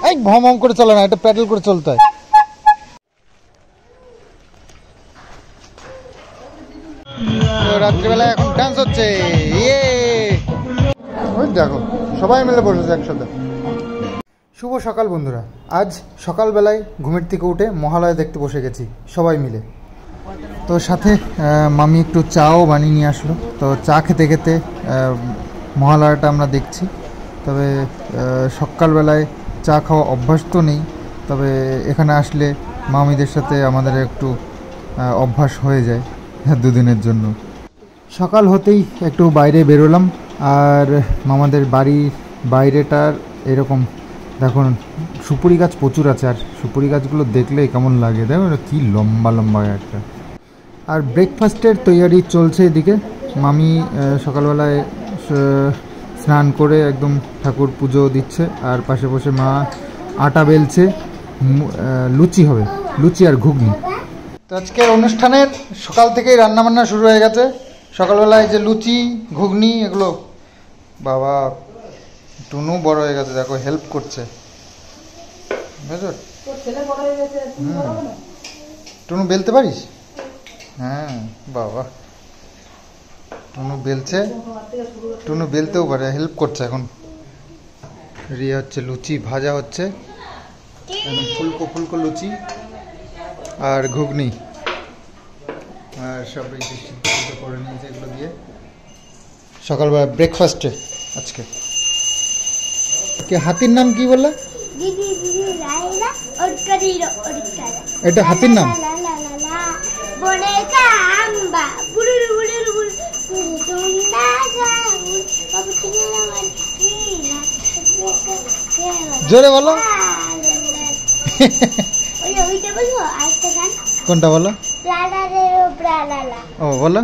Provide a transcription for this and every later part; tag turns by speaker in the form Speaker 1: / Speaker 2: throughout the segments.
Speaker 1: এই ভম করে চলে না, এটা প্যাডেল করে চলতে হয়। রাত্রিবেলা এখন ডান্স হচ্ছে, ওই দেখো সবাই মিলে বসেছে একসাথে। শুভ সকাল বন্ধুরা, আজ সকালবেলায় ঘুমের থেকে উঠে মহালয়া দেখতে বসে গেছি সবাই মিলে। তো সাথে মামি একটু চাও বানিয়ে নিয়ে আসলো, তো চা খেতে খেতে মহালয়াটা আমরা দেখছি। তবে সকালবেলায় চা খাওয়া অভ্যাস তো নেই, তবে এখানে আসলে মামিদের সাথে আমাদের একটু অভ্যাস হয়ে যায় দুদিনের জন্য। সকাল হতেই একটু বাইরে বেরোলাম, আর মামাদের বাড়ির বাইরেটার এরকম দেখুন সুপুরি গাছ প্রচুর আছে, আর সুপুরি গাছগুলো দেখলে কেমন লাগে, দেখো কী লম্বা লম্বা একটা। আর ব্রেকফাস্টের তৈয়ারি চলছে এদিকে। মামি সকালবেলায় স্নান করে একদম ঠাকুর পুজো দিচ্ছে, আর পাশে বসে মা আটা বেলছে, লুচি হবে, লুচি আর ঘুগনি। তো আজকের অনুষ্ঠানের সকাল থেকেই রান্নাবান্না শুরু হয়ে গেছে। সকালবেলায় যে লুচি ঘুগনি এগুলো, বাবা টুনু বড় হয়ে গেছে, দেখো হেল্প করছে, বুঝছো? টুনু বেলতে পারিস? হ্যাঁ বাবা, টুনু বেলছে, টুনু বেলতেও পারে, হেল্প করছে। এখন রিয়া হচ্ছে লুচি ভাজা হচ্ছে, ফুলকো ফুলকো লুচি আর ঘুগনি, আর সব এই করে নিয়েছে এগুলো দিয়ে সকালবেলা ব্রেকফাস্টে আজকে। হাতির নাম কি বললে? এটা হাতির নাম? জোরে বলো। কোনটা বলো? ও বলো।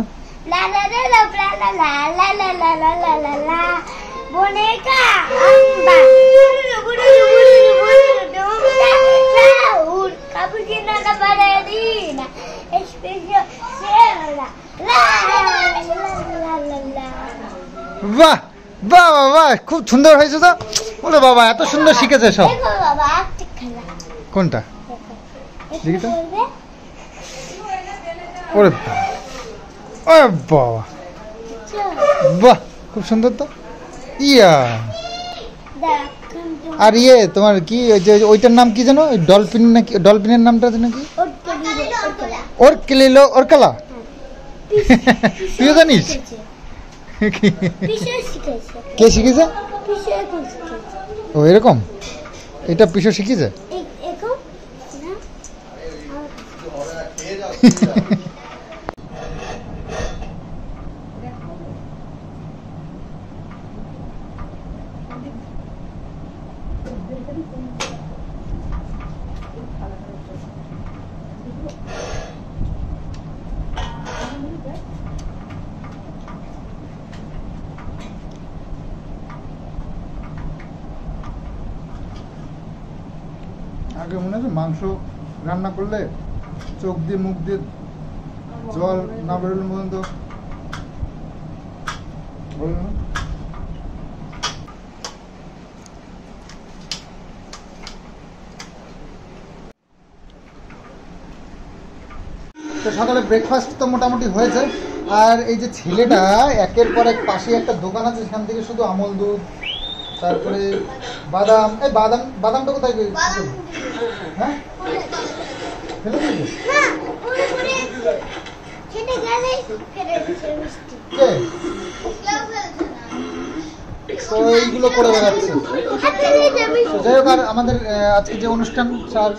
Speaker 1: বাহ বাহ বাহ, খুব সুন্দর হয়েছে তো। বলে বাবা এত সুন্দর শিখেছে সব। কোনটা দেখি তো? ওরে বাবা, বাহ খুব সুন্দর তো। ইয়া, আর ইয়ে তোমার কি ওইটার নাম কি জানো? ডলফিন নাকি? ডলফিনের নামটা নাকি ওরকেলিলো, ওরকালা। তুইও জানিস? কে শিখেছে? ও এরকম, এটা পিসো শিখেছে। আগে মনে আছে মাংস রান্না করলে চোখ দিয়ে মুখ দিয়ে জল না বেরোলে পর্যন্ত তো সকালে ব্রেকফাস্ট তো মোটামুটি হয়েছে। আর এই যে ছেলেটা একের পর এক, পাশে একটা দোকান আছে সেখান থেকে শুধু আমল দুধ, তারপরে বাদাম, এই বাদাম, বাদামটা কোথায়? হ্যাঁ ফেলে দিয়েছে? তো এইগুলো করে বেড়াচ্ছে। যাই হোক, আর আমাদের আজকে যে অনুষ্ঠান স্যার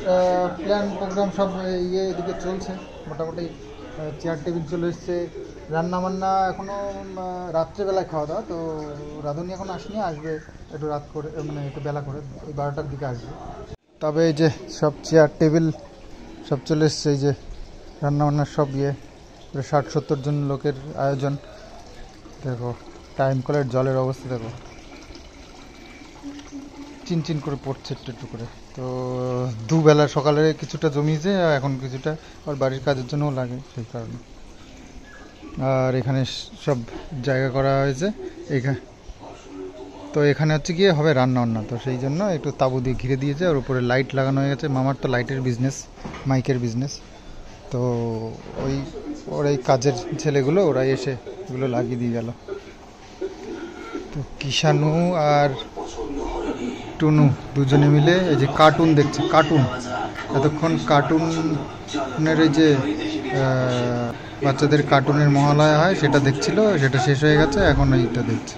Speaker 1: প্ল্যান প্রোগ্রাম সব ইয়ে এদিকে চলছে মোটামুটি। চেয়ার টেবিল চলে এসছে, রান্নাবান্না এখনও রাত্রেবেলায় খাওয়া দাওয়া। তো রাঁধুনি এখন আসেনি, আসবে একটু রাত করে, মানে একটু বেলা করে, ওই 12টার দিকে আসবে। তবে এই যে সব চেয়ার টেবিল সব চলে এসছে, এই যে রান্নাবান্নার সব ইয়ে, 60-70 জন লোকের আয়োজন। দেখো টাইম কলের জলের অবস্থা দেখো, চিনচিন করে পড়ছে একটু একটু করে। তো দুবেলা সকালে কিছুটা জমিয়েছে, এখন কিছুটা আর বাড়ির কাজের জন্যও লাগে সেই কারণে। আর এখানে সব জায়গা করা হয়েছে, তো এখানে হচ্ছে গিয়ে হবে রান্না বান্না, তো সেই জন্য একটু তাঁবু দিয়ে ঘিরে দিয়েছে, আর উপরে লাইট লাগানো হয়ে গেছে। মামার তো লাইটের বিজনেস, মাইকের বিজনেস, তো ওরাই কাজের ছেলেগুলো ওরাই এসে এগুলো লাগিয়ে দিয়ে গেল। তো কিষানু আর টুনু দুজনে মিলে এই যে কার্টুন দেখছে, কার্টুন এতক্ষণ কার্টুনের এই যে বাচ্চাদের কার্টুনের মহালয়া হয় সেটা দেখছিল, সেটা শেষ হয়ে গেছে, এখন এইটা দেখছে,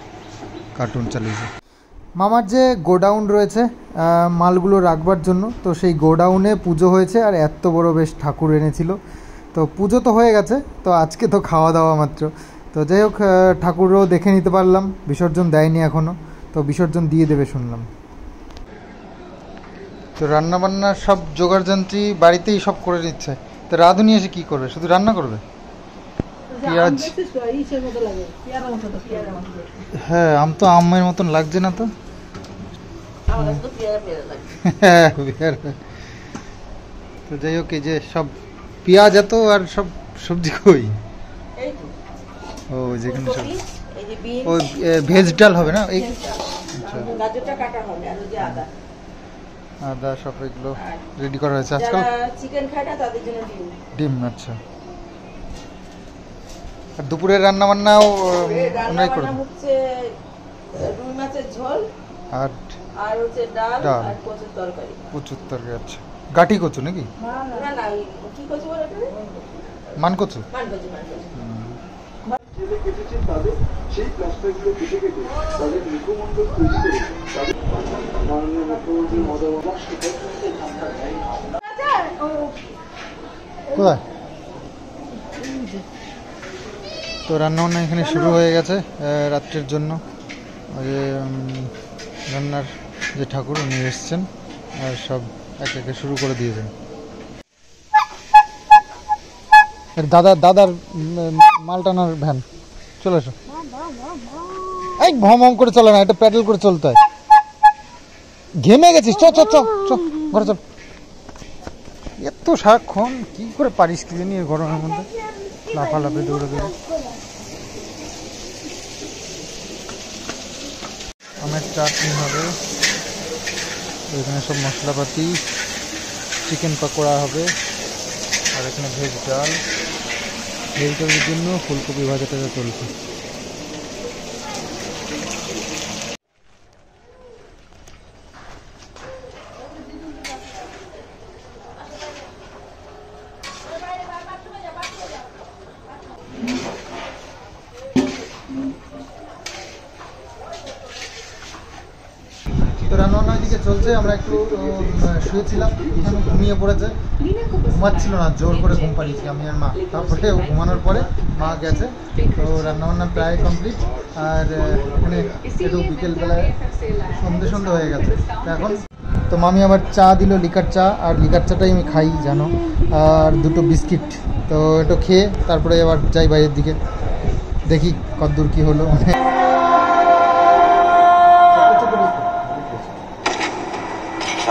Speaker 1: কার্টুন চালিয়েছে। মামার যে গোডাউন রয়েছে মালগুলো রাখবার জন্য, তো সেই গোডাউনে পুজো হয়েছে, আর এত বড় বেশ ঠাকুর এনেছিল। তো পুজো তো হয়ে গেছে, তো আজকে তো খাওয়া দাওয়া মাত্র। তো যাই হোক, ঠাকুরও দেখে নিতে পারলাম, বিসর্জন দেয়নি এখনও, তো বিসর্জন দিয়ে দেবে শুনলাম। তো রান্নাবান্না সব জোগাড়যন্ত্রী বাড়িতেই সব করে নিচ্ছে। তো রাধুনি এসে কী করবে, শুধু রান্না করবে? পেঁয়াজ, হ্যাঁ আম তো আমের মতন লাগছে না তো। হ্যাঁ তো যাই হোক, এই যে সব পেঁয়াজ এত আর সব সবজি কই? ও যেখানে সব ও ভেজ ডাল হবে না? এই আদা সব এগুলো রেডি করা হয়েছে। আজকাল চিকেন খায় না তাদের জন্য ডিম। আচ্ছা, আর দুপুরের রান্না বান্নাও ওনাই করবে? রুই মাছের ঝোল আর হচ্ছে ডাল আর কচুর তরকারি। কচুর তরকারি, আচ্ছা। গাটি কচু নাকি? না না, কি কচু বলে এটা? মান কচু। সেই প্লাস্টারগুলো কেটে কেটে তাদের মুখমণ্ডল তৈরি করে তাদের মাননীয় মুখ্যমন্ত্রী কোথায়? তো রান্নাবান্না এখানে শুরু হয়ে গেছে রাত্রের জন্য। যে রান্নার যে ঠাকুর উনি এসছেন আর সব একে একে শুরু করে দিয়েছেন। দাদার মাল টানার ভ্যান চলে এসো। এই ভম ভম করে চলে না, এটা প্যাডেল করে চলতে হয়। ঘেমে গেছিস, চ চ চ চ ঘরে চল। এত সারাক্ষণ কি করে পারিস কি জানি এই গরমের মধ্যে লাফালাফি দৌড়ে দৌড়ে। আমের চাটনি হবে, এখানে সব মশলাপাতি, চিকেন পকোড়া হবে, আর এখানে ভেজ ডাল, ভেজিটেবলের জন্য ফুলকপি ভাজাটা চলছে। তো রান্নাবান্না দিকে চলছে, আমরা একটু শুয়েছিলাম, এখানে ঘুমিয়ে পড়েছে, ঘুমাচ্ছিল না, জোর করে ঘুম পাড়িয়েছি আমি আর মা। তারপরে ঘুমানোর পরে মা গেছে। তো রান্নাবান্না প্রায় কমপ্লিট, আর এখানে একটু বিকেলবেলায় সন্ধে হয়ে গেছে এখন। তো মামি আবার চা দিল, লিকার চা, আর লিকার চাটাই আমি খাই জানো, আর দুটো বিস্কিট। তো একটু খেয়ে তারপরে আবার যাই বাইরের দিকে, দেখি কতদূর কী হলো।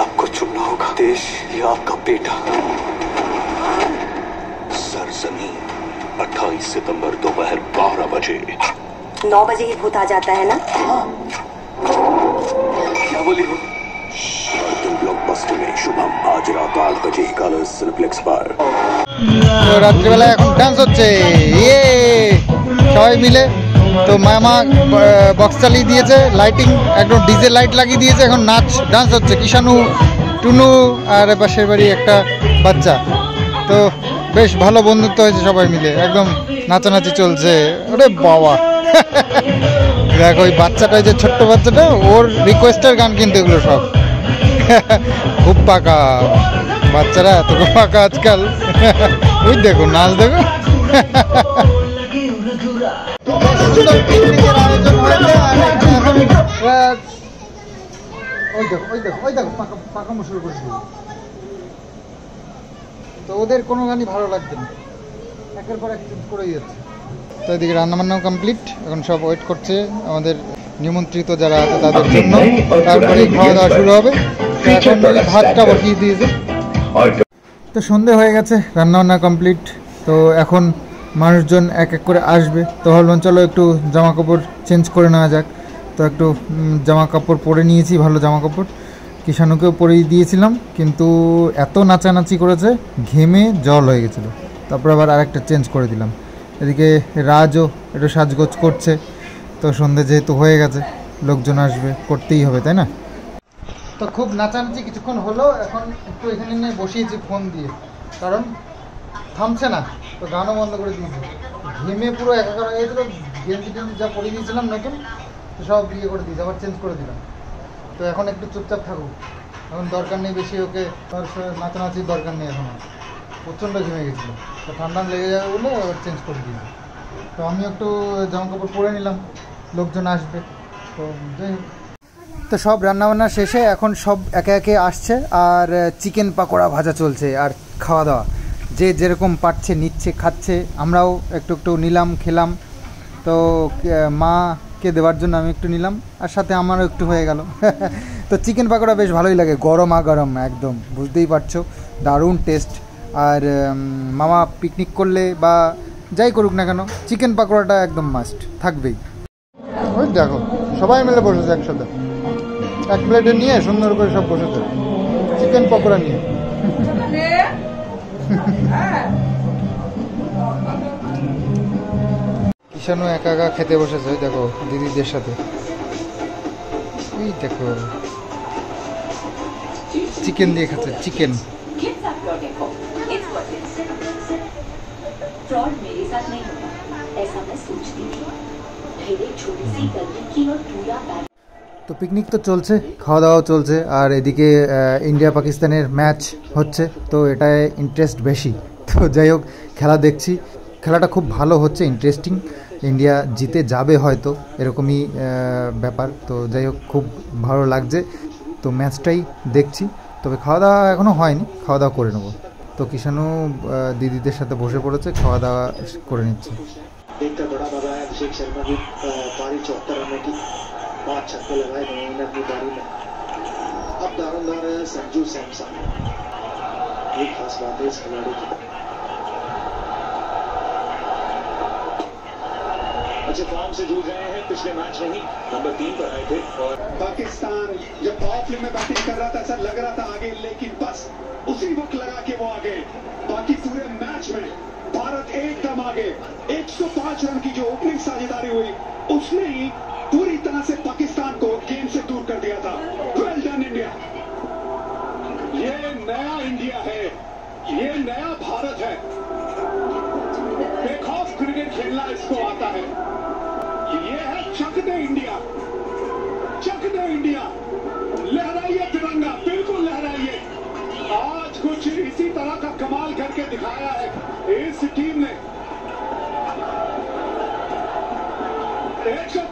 Speaker 2: आपको चुनना होगा देश या आपका बेटा। सरजमीन 28 सितंबर दोपहर 12 बजे।
Speaker 3: 9 बजे ही भूत आ जाता है ना?
Speaker 2: क्या बोली हो? ब्लॉकबस्टर में शुभम आज रात 8 बजे कलर्स सिनेप्लेक्स पर।
Speaker 1: তো রাত্রিবেলা এখন ডান্স হচ্ছে, ইয়ে সবাই মিলে। তো মামা বক্স চালিয়ে দিয়েছে, লাইটিং একদম ডিজে লাইট লাগিয়ে দিয়েছে, এখন নাচ ডান্স হচ্ছে। কিষানু, টুনু আর পাশের বাড়ি একটা বাচ্চা। তো বেশ ভালো বন্ধুত্ব হয়েছে, সবাই মিলে একদম নাচানাচি চলছে। ওরে বাবা, দেখো ওই বাচ্চাটা, যে ছোট্ট বাচ্চাটা, ওর রিকোয়েস্টের গান কিন্তু এগুলো সব। খুব পাকা বাচ্চারা, এত পাকা আজকাল। ওই দেখো নাচ, দেখো। পিকনিকের আয়োজন হয়েছে, ওই দেখো পাকামো শুরু করেছিল। তো ওদের কোনো গানই ভালো লাগছে না, একের পর এক করেই যাচ্ছে। তো এদিকে রান্নাবান্নাও কমপ্লিট, এখন সব ওয়েট করছে আমাদের নিমন্ত্রিত যারা আছে তাদের জন্য, তারপরে খাওয়া দাওয়া শুরু হবে। এখন ভাতটা বসিয়ে দিয়েছে। তো সন্ধে হয়ে গেছে, রান্নাবান্না কমপ্লিট। তো এখন মানুষজন এক এক করে আসবে, তো ভাবলাম চলো একটু জামা কাপড় চেঞ্জ করে নেওয়া যাক। তো একটু জামা কাপড় পরে নিয়েছি, ভালো জামা কাপড়। কিষাণুকেও পরিয়ে দিয়েছিলাম, কিন্তু এত নাচানাচি করেছে ঘেমে জল হয়ে গেছিলো। তারপর আবার আরেকটা চেঞ্জ করে দিলাম। এদিকে রাজও একটু সাজগোজ করছে। তো সন্ধে যেহেতু হয়ে গেছে, লোকজন আসবে, করতেই হবে, তাই না? তো খুব নাচানাচি কিছুক্ষণ হলো, এখন একটু এখানে নিয়ে বসিয়েছি ফোন দিয়ে, কারণ থামছে না। তো গানও বন্ধ করে দিয়েছি, ঘেমে পুরো একাকার হয়ে গেছিলো। গেঞ্জি টেঞ্জি যা পরিয়ে দিয়েছিলাম নতুন, তো সব ইয়ে করে দিয়েছি, আবার চেঞ্জ করে দিলাম। তো এখন একটু চুপচাপ থাকুক, এখন দরকার নেই বেশি ওকে, তার নাচানাচির দরকার নেই এখন। প্রচণ্ড ঘেমে গেছিলো, তো ঠান্ডা লেগে যাবে বলে আবার চেঞ্জ করে দিয়েছি। তো আমি একটু জামা কাপড় পরে নিলাম, লোকজন আসবে। তো যাই হোক, তো সব রান্নাবান্না শেষে এখন সব একে একে আসছে, আর চিকেন পাকোড়া ভাজা চলছে, আর খাওয়া দাওয়া যে যেরকম পারছে নিচ্ছে, খাচ্ছে। আমরাও একটু একটু নিলাম, খেলাম। তো মাকে দেওয়ার জন্য আমি একটু নিলাম, আর সাথে আমারও একটু হয়ে গেল। তো চিকেন পাকোড়া বেশ ভালোই লাগে, গরমা গরম একদম, বুঝতেই পারছো, দারুণ টেস্ট। আর মামা পিকনিক করলে বা যাই করুক না কেন, চিকেন পাকোড়াটা একদম মাস্ট থাকবেই। ওই দেখো সবাই মিলে বসেছে একসাথে, এক প্লেটে নিয়ে সুন্দর করে সব বসেছে চিকেন পকোড়া নিয়ে। কিষাণু একা একা খেতে বসেছে, দেখো দিদিদের সাথে। এই দেখো চিকেন দিয়ে খাচ্ছে, চিকেন। তো পিকনিক তো চলছে, খাওয়া দাওয়াও চলছে, আর এদিকে ইন্ডিয়া পাকিস্তানের ম্যাচ হচ্ছে, তো এটায় ইন্টারেস্ট বেশি। তো যাই হোক, খেলা দেখছি, খেলাটা খুব ভালো হচ্ছে, ইন্টারেস্টিং। ইন্ডিয়া জিতে যাবে হয়তো, এরকমই ব্যাপার। তো যাই হোক, খুব ভালো লাগছে। তো ম্যাচটাই দেখছি, তবে খাওয়া দাওয়া এখনও হয়নি, খাওয়া দাওয়া করে নেবো। তো কিষাণু দিদিদের সাথে বসে পড়েছে, খাওয়া দাওয়া করে নিচ্ছে।
Speaker 4: देखकर बड़ा मजा आया। अभिषेक शर्मा की पारी 74 रनों की, 5 छक्के लगाए उन्होंने अपनी पारी में। अब दारोमदार है संजू सैमसन, एक खास बात है इस खिलाड़ी की, अच्छे फॉर्म से जूझ रहे हैं। पिछले मैच में ही नंबर 3 पर आए थे। और पाकिस्तान जब पावर प्ले में बैटिंग कर रहा था, ऐसा लग रहा था आगे, लेकिन बस उसी वक्त लगा के वो आगे। बाकी पूरे मैच में भारत एकदम आगे। 105 रन की जो ओपनिंग साझेदारी हुई, उसने ही पूरी तरह से पाकिस्तान को गेम से दूर कर दिया था। वेल डन इंडिया, ये नया इंडिया है, ये नया भारत है। बेखौफ क्रिकेट खेलना इसको आता है। ये है चक दे इंडिया, चक दे इंडिया। लहराइए तिरंगा, बिल्कुल लहराइए। आज कुछ इसी तरह का कमाल करके दिखाया है इस टीम ने। 105